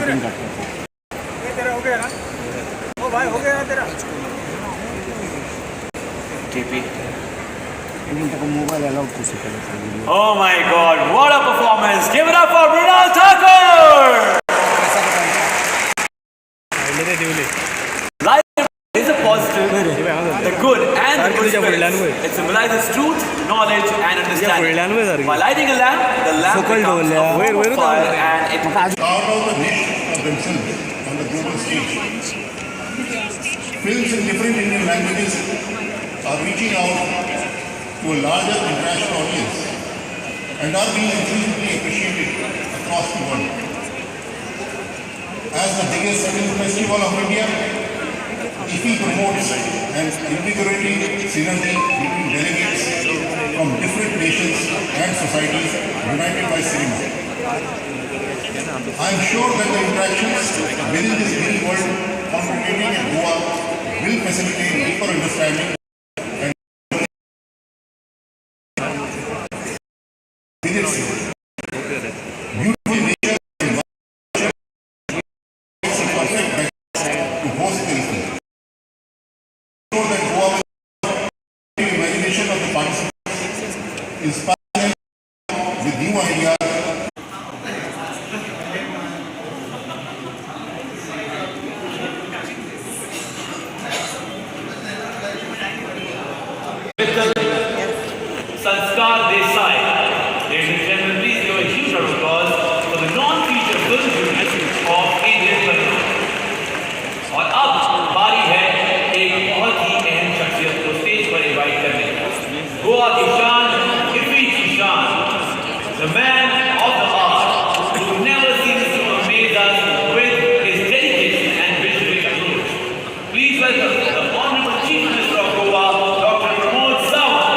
Shooting करते थे। तेरा हो गया ना? ओ भाई हो गया ना तेरा? TP. लेकिन तक मोबाइल अलाउड किसी तरह से video. Oh my God! What a performance! Give it up for Mrinal Thakur. Life is a positive, the good and the good spirits. It symbolizes truth, knowledge, and understanding. By lighting a lamp, the lamp becomes a form of fire, and it carved out a niche of themselves on the global stage. Films in different Indian languages are reaching out to a larger international audience and are being increasingly appreciated across the world. As the biggest film festival of India, IFFI promotes an invigorating synergy between delegates from different nations and societies united by cinema. I am sure that the interactions within this mini world congregating in Goa will facilitate deeper understanding and with its beautiful nature and it's a perfect match to host the event. I am sure that Goa will the imagination of the participants, inspire them with new ideas. Sanskar Desai. Ladies and gentlemen, please give a huge round of applause for the non-feature film unit of Indian film. और अब बारी है एक बहुत ही अहम शख्सियत को stage पर इनवाइट करने की। गोवा की शान, IFFI की शान, the man of the hour, who never ceases to amaze us with his dedication and visionary approach. Please welcome the Honorable Chief Minister of Goa, Dr. Pramod Sawant.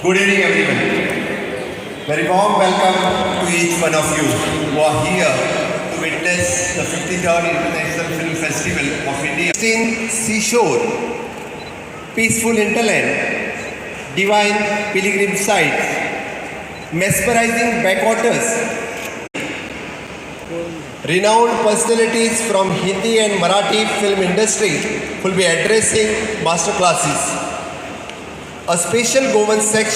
Good evening, everyone. Very warm welcome to each one of you who are here to witness the 53rd International Film Festival of India. In seashore, peaceful hinterland, divine pilgrim sites, mesmerizing backwaters, renowned personalities from Hindi and Marathi film industry will be addressing master classes. A special Goan section